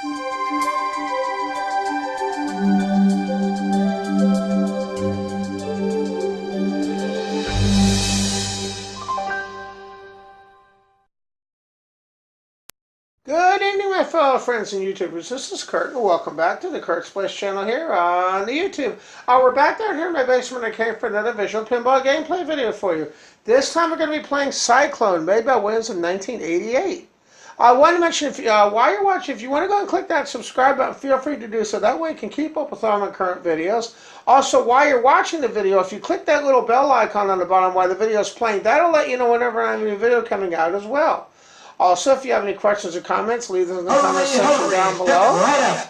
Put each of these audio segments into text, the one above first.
Good evening, my fellow friends and YouTubers. This is Kurt, and welcome back to the Kurt's Place channel here on the YouTube. We're back down here in my basement. I came for another visual pinball gameplay video for you. This time we're going to be playing Cyclone, made by Williams in 1988. I want to mention, while you're watching, if you want to go and click that subscribe button, feel free to do so. That way you can keep up with all my current videos. Also, while you're watching the video, if you click that little bell icon on the bottom while the video is playing, that'll let you know whenever I have a new video coming out as well. Also, if you have any questions or comments, leave them in the comment section down below.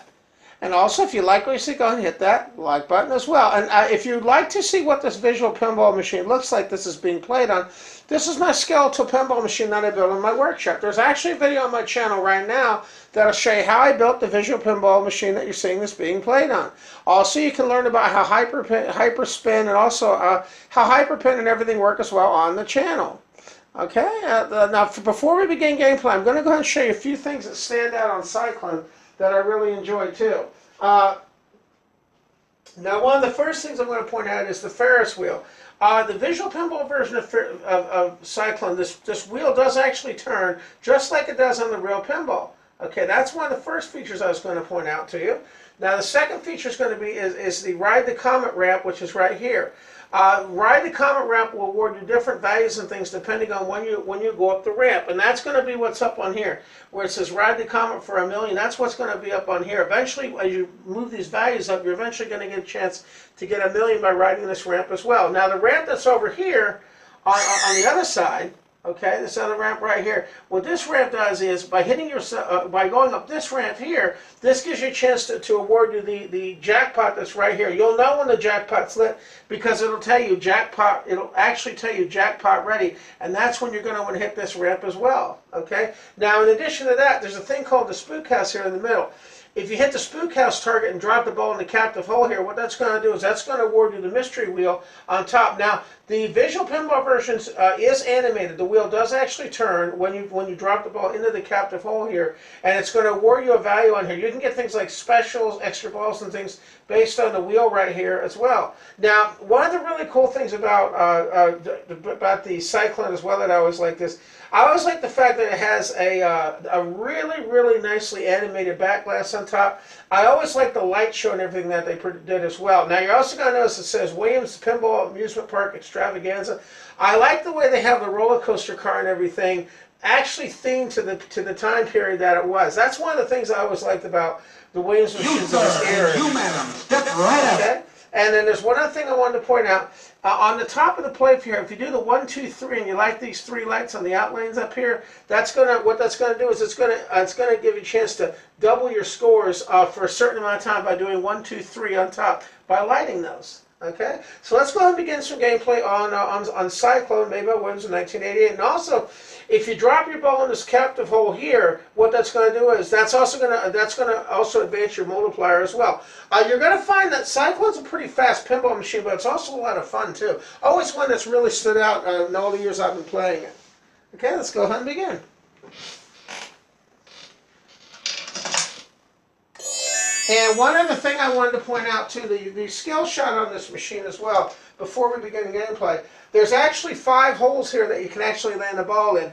And also, if you like what you see, go ahead and hit that like button as well. And if you'd like to see what this visual pinball machine looks like this is being played on, this is my skeletal pinball machine that I built in my workshop. There's actually a video on my channel right now that'll show you how I built the visual pinball machine that you're seeing this being played on. Also, you can learn about how hyperspin and also how hyperpin and everything work as well on the channel. Okay, now before we begin gameplay, I'm going to go ahead and show you a few things that stand out on Cyclone that I really enjoy too. Now, one of the first things I'm going to point out is the Ferris wheel. The visual pinball version of Cyclone, this wheel does actually turn just like it does on the real pinball. Okay, that's one of the first features I was going to point out to you. Now, the second feature is going to be is the Ride the Comet ramp, which is right here. Ride the Comet ramp will award you different values and things depending on when you go up the ramp, and that's going to be what's up on here, where it says Ride the Comet for 1,000,000. That's what's going to be up on here. Eventually, as you move these values up, you're eventually going to get a chance to get 1,000,000 by riding this ramp as well. Now, the ramp that's over here on the other side. Okay, this other ramp right here. What this ramp does is, by hitting by going up this ramp here, this gives you a chance to award you the jackpot that's right here. You'll know when the jackpot's lit because it'll tell you jackpot. It'll actually tell you jackpot ready, and that's when you're going to want to hit this ramp as well. Okay. Now, in addition to that, there's a thing called the spook house here in the middle. If you hit the spook house target and drop the ball in the captive hole here, what that's going to do is that's going to award you the mystery wheel on top. Now, the visual pinball version is animated. The wheel does actually turn when you drop the ball into the captive hole here, and it's going to award you a value on here. You can get things like specials, extra balls, and things based on the wheel right here as well. Now, one of the really cool things about the Cyclone as well that I always like this, I always like the fact that it has a really, really nicely animated back glass on top. I always like the light show and everything that they did as well. Now, you're also going to notice it says Williams Pinball Amusement Park Extravaganza. I like the way they have the roller coaster car and everything actually themed to the time period that it was. That's one of the things I always liked about the Williams machines of this era. You, madam, step right up. Okay? And then there's one other thing I wanted to point out. On the top of the plate here, if you do the 1, 2, 3, and you like these 3 lights on the outlanes up here, what that's gonna do is it's gonna give you a chance to double your scores for a certain amount of time by doing 1, 2, 3 on top by lighting those. Okay, so let's go ahead and begin some gameplay on Cyclone, made by Williams in 1988. And also, if you drop your ball in this captive hole here, what that's going to do is that's going to also advance your multiplier as well. You're going to find that Cyclone's a pretty fast pinball machine, but it's also a lot of fun too. Always one that's really stood out in all the years I've been playing it. Okay, let's go ahead and begin. And one other thing I wanted to point out too, the skill shot on this machine as well, before we begin gameplay, there's actually 5 holes here that you can actually land the ball in.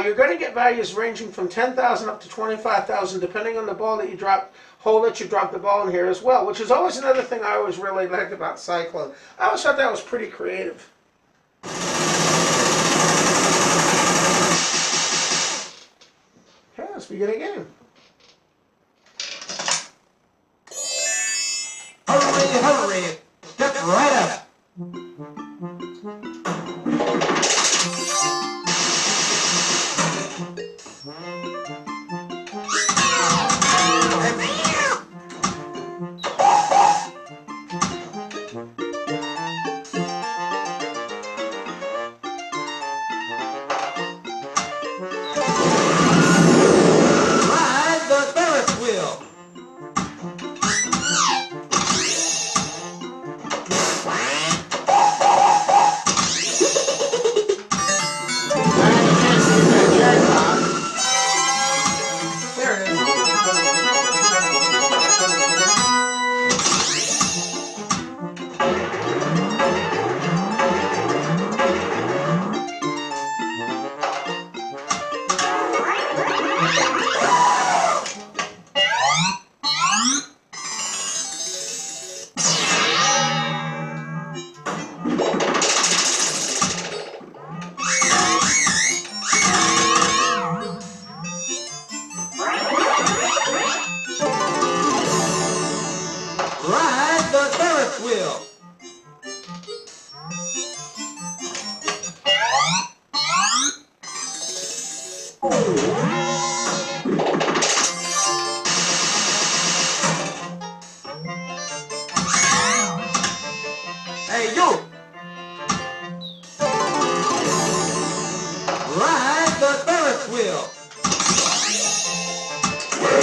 You're going to get values ranging from 10,000 up to 25,000 depending on the ball that you drop, hole that you drop the ball in here as well, which is always another thing I always really liked about Cyclone. I always thought that was pretty creative. Okay, let's begin again. Hurry, hurry, step right up. Ride the Ferris wheel.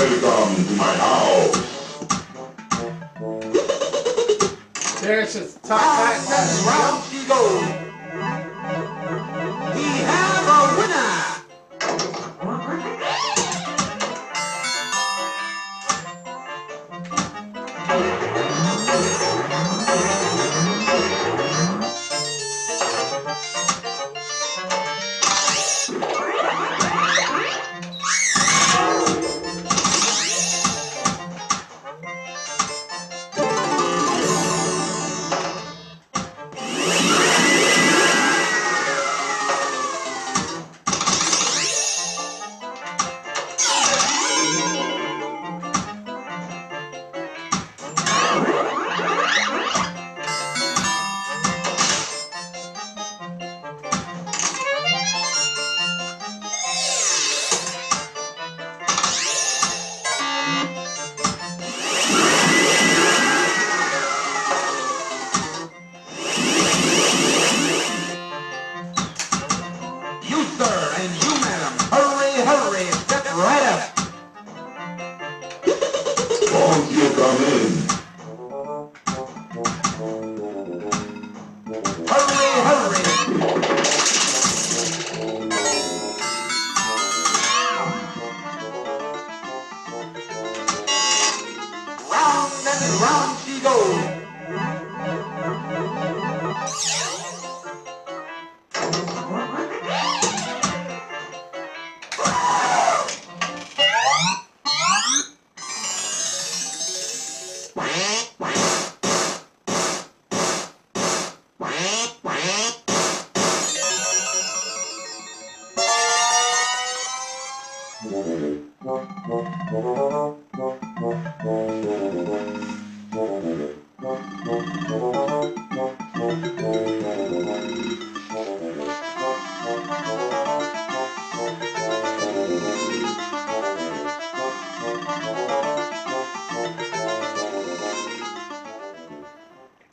Welcome to my house. There's his top That's round she goes. We have a winner. You, sir, and you, madam, hurry, hurry, step right up. Won't you come in? Hurry, hurry. Round and round she goes.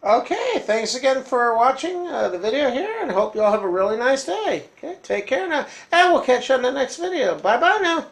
Okay, thanks again for watching the video here, and hope you all have a really nice day. Okay, take care now, and we'll catch you on the next video. Bye-bye now.